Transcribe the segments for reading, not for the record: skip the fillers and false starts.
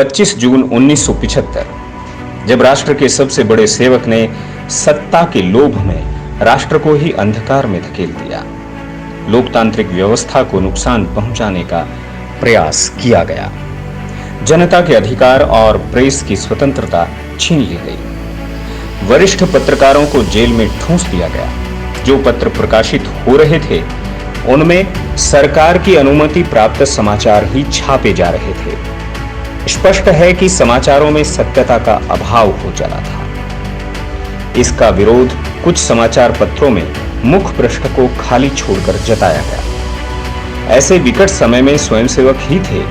25 जून 1975, जब राष्ट्र के सबसे बड़े सेवक ने सत्ता के लोभ में राष्ट्र को ही अंधकार में धकेल दिया, लोकतांत्रिक व्यवस्था को नुकसान पहुंचाने का प्रयास किया गया। जनता के अधिकार और प्रेस की स्वतंत्रता छीन ली गई। वरिष्ठ पत्रकारों को जेल में ठूंस दिया गया। जो पत्र प्रकाशित हो रहे थे उनमें सरकार की अनुमति प्राप्त समाचार ही छापे जा रहे थे। स्पष्ट है कि समाचारों में सत्यता का अभाव हो चला था। इसका विरोध कुछ समाचार पत्रों में मुख्य पृष्ठ को खाली छोड़कर जताया गया। ऐसे विकट समय में स्वयंसेवक ही थे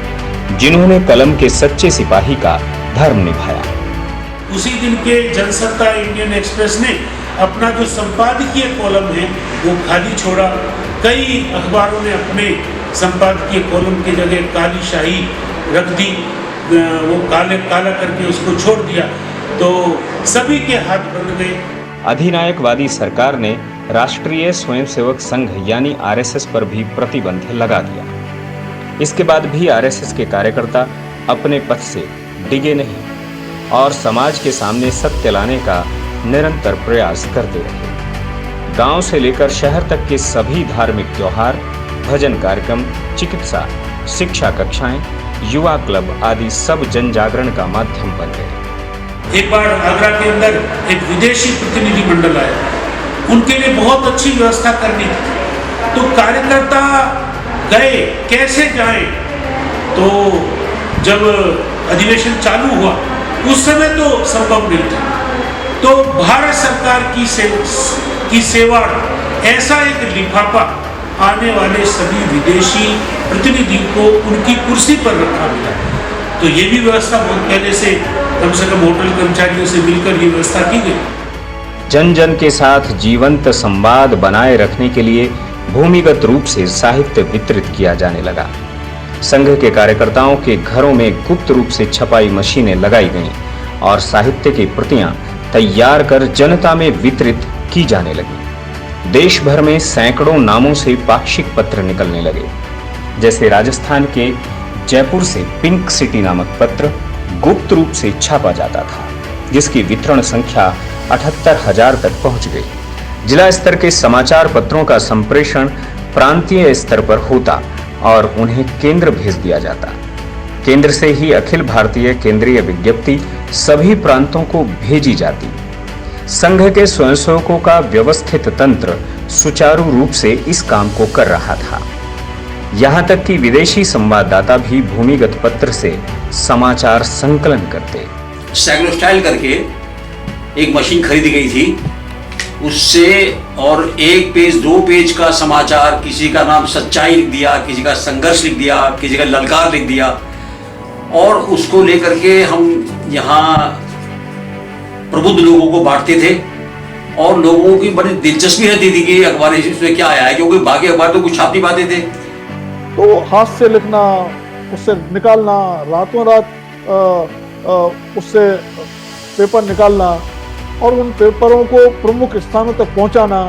जिन्होंने कलम के सच्चे सिपाही का धर्म निभाया। उसी दिन के जनसत्ता इंडियन एक्सप्रेस ने अपना जो संपादकीय कॉलम है वो खाली छोड़ा। कई अखबारों ने अपने संपादकीय कॉलम की जगह काली शाही रख दी, वो काला करके उसको छोड़ दिया, तो सभी के हाथ बंध गए। अधिनायकवादी सरकार ने राष्ट्रीय स्वयंसेवक संघ यानी आरएसएस पर भी प्रतिबंध लगा दिया। इसके बाद भी आरएसएस के कार्यकर्ता अपने पथ से डिगे नहीं और समाज के सामने सत्य लाने का निरंतर प्रयास करते रहे। गांव से लेकर शहर तक के सभी धार्मिक त्योहार, भजन कार्यक्रम, चिकित्सा, शिक्षा कक्षाएं, युवा क्लब आदि सब जन जागरण का माध्यम बन गए। एक बार आगरा के अंदर एक विदेशी प्रतिनिधि मंडल आया, उनके लिए बहुत अच्छी व्यवस्था करनी थी, तो कार्यकर्ता गए, कैसे जाएं? तो जब अधिवेशन चालू हुआ उस समय तो संभव नहीं था, तो भारत सरकार की सेवा ऐसा एक लिफाफा आने वाले सभी विदेशी प्रतिनिधियों को उनकी कुर्सी पर रखा गया। तो ये भी व्यवस्था बहुत पहले से कम होटल कर्मचारियों से मिलकर ये व्यवस्था की गई। जन जन के साथ जीवंत संवाद बनाए रखने के लिए भूमिगत रूप से साहित्य वितरित किया जाने लगा। संघ के कार्यकर्ताओं के घरों में गुप्त रूप से छपाई मशीनें लगाई गईं और साहित्य की प्रतियां तैयार कर जनता में वितरित की जाने लगी। देश भर में सैकड़ों नामों से पाक्षिक पत्र निकलने लगे। जैसे राजस्थान के जयपुर से पिंक सिटी नामक पत्र गुप्त रूप से छापा जाता था, जिसकी वितरण संख्या 78,000 तक पहुंच गई। जिला स्तर के समाचार पत्रों का संप्रेषण प्रांतीय स्तर पर होता और उन्हें केंद्र भेज दिया जाता। केंद्र से ही अखिल भारतीय केंद्रीय विज्ञप्ति सभी प्रांतों को भेजी जाती। संघ के स्वयंसेवकों का व्यवस्थित तंत्र सुचारू रूप से इस काम को कर रहा था। यहां तक कि विदेशी संवाददाता भी भूमिगत पत्र से समाचार संकलन करते। सैग्लोस्टाइल करके एक मशीन खरीदी गई थी, उससे और 1 पेज 2 पेज का समाचार, किसी का नाम सच्चाई लिख दिया, किसी का संघर्ष लिख दिया, किसी का ललकार लिख दिया, और उसको लेकर के हम यहाँ प्रबुद्ध लोगों को बांटते थे। और लोगों की बड़ी दिलचस्पी रहती थी कि अखबार इसमें क्या आया है, क्योंकि बाकी अखबार तो कुछ छाप नहीं पाते थे। तो हाथ से लिखना, उससे निकालना, रातों रात उससे पेपर निकालना और उन पेपरों को प्रमुख स्थानों तक पहुंचाना,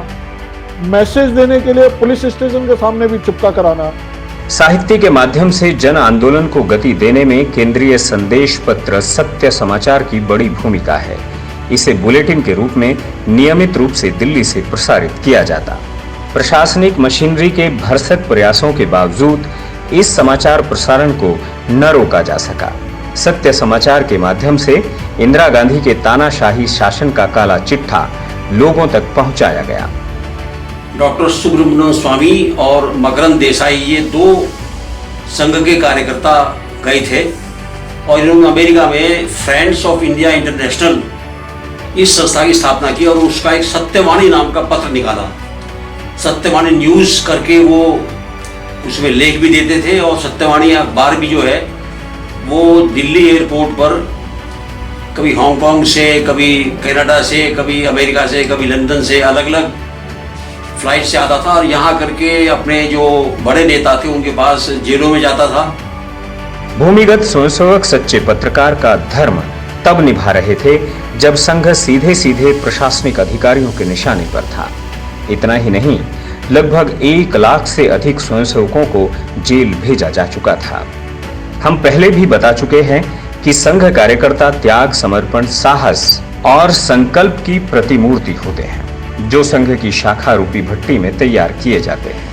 मैसेज देने के लिए पुलिस स्टेशन के सामने भी चिपका कराना। साहित्य के माध्यम से जन आंदोलन को गति देने में केंद्रीय संदेश पत्र सत्य समाचार की बड़ी भूमिका है। इसे बुलेटिन के रूप में नियमित रूप से दिल्ली से प्रसारित किया जाता। प्रशासनिक मशीनरी के भरसक प्रयासों के बावजूद इस समाचार प्रसारण को न रोका जा सका। सत्य समाचार के माध्यम से इंदिरा गांधी के तानाशाही शासन का काला चिट्ठा लोगों तक पहुंचाया गया। डॉक्टर सुब्रमण्यम स्वामी और मकरंद देसाई, ये 2 संघ के कार्यकर्ता गए थे और इन्होंने अमेरिका में फ्रेंड्स ऑफ इंडिया इंटरनेशनल इस संस्था की स्थापना की और उसका एक सत्यवाणी नाम का पत्र निकाला। सत्यवाणी न्यूज़ करके वो उसमें लेख भी देते थे और सत्यवाणी अखबार भी जो है वो दिल्ली एयरपोर्ट पर कभी हांगकांग से, कभी कनाडा से, कभी अमेरिका से, कभी लंदन से अलग अलग फ्लाइट से आता था और यहाँ करके अपने जो बड़े नेता थे उनके पास जेलों में जाता था। भूमिगत स्वयंसेवक सच्चे पत्रकार का धर्म तब निभा रहे थे जब संघ सीधे सीधे प्रशासनिक अधिकारियों के निशाने पर था। इतना ही नहीं, लगभग 1 लाख से अधिक स्वयंसेवकों को जेल भेजा जा चुका था। हम पहले भी बता चुके हैं कि संघ कार्यकर्ता त्याग, समर्पण, साहस और संकल्प की प्रतिमूर्ति होते हैं, जो संघ की शाखा रूपी भट्टी में तैयार किए जाते हैं।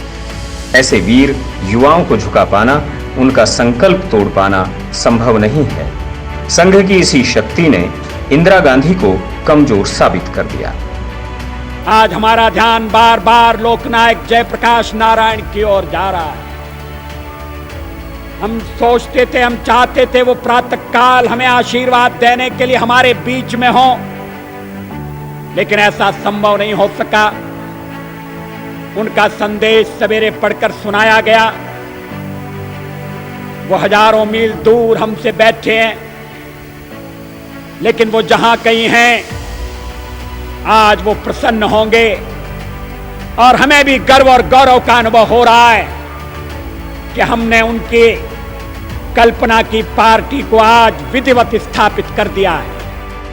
ऐसे वीर युवाओं को झुका पाना, उनका संकल्प तोड़ पाना संभव नहीं है। संघ की इसी शक्ति ने इंदिरा गांधी को कमजोर साबित कर दिया। आज हमारा ध्यान बार बार लोकनायक जयप्रकाश नारायण की ओर जा रहा है। हम सोचते थे, हम चाहते थे वो प्रातः काल हमें आशीर्वाद देने के लिए हमारे बीच में हो, लेकिन ऐसा संभव नहीं हो सका। उनका संदेश सवेरे पढ़कर सुनाया गया। वो हजारों मील दूर हमसे बैठे हैं, लेकिन वो जहां कहीं हैं, आज वो प्रसन्न होंगे और हमें भी गर्व और गौरव का अनुभव हो रहा है कि हमने उनकी कल्पना की पार्टी को आज विधिवत स्थापित कर दिया है।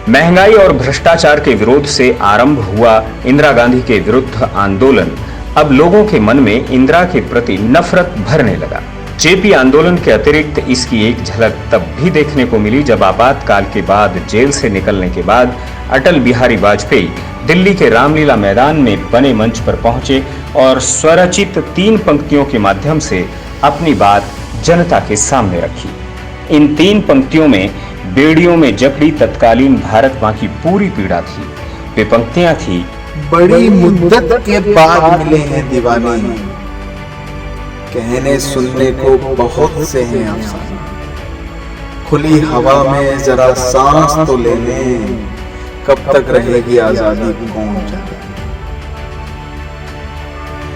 महंगाई और भ्रष्टाचार के विरोध से आरंभ हुआ इंदिरा गांधी के विरुद्ध आंदोलन अब लोगों के मन में इंदिरा के प्रति नफरत भरने लगा। जेपी आंदोलन के अतिरिक्त इसकी एक झलक तब भी देखने को मिली जब आपातकाल के बाद जेल से निकलने के बाद अटल बिहारी वाजपेयी दिल्ली के रामलीला मैदान में बने मंच पर पहुंचे और स्वरचित 3 पंक्तियों के माध्यम से अपनी बात जनता के सामने रखी। इन 3 पंक्तियों में बेड़ियों में जकड़ी तत्कालीन भारत मां की पूरी पीड़ा थी। वे पंक्तियां थी, बड़ी मुद्दत के बाद मिले हैं दीवाने, कहने सुनने को बहुत से हैं अफसाने, खुली हवा में जरा सांस तो ले लें, कब तक रहेगी आजादी कौन जाने।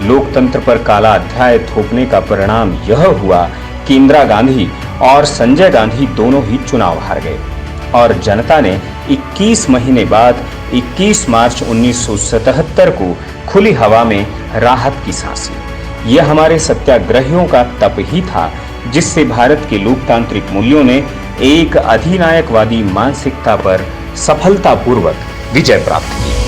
लोकतंत्र पर काला अध्याय थोपने का परिणाम यह हुआ कि इंदिरा गांधी और संजय गांधी दोनों ही चुनाव हार गए और जनता ने 21 महीने बाद 21 मार्च 1977 को खुली हवा में राहत की सांस ली। यह हमारे सत्याग्रहियों का तप ही था जिससे भारत के लोकतांत्रिक मूल्यों ने एक अधिनायकवादी मानसिकता पर सफलतापूर्वक विजय प्राप्त की।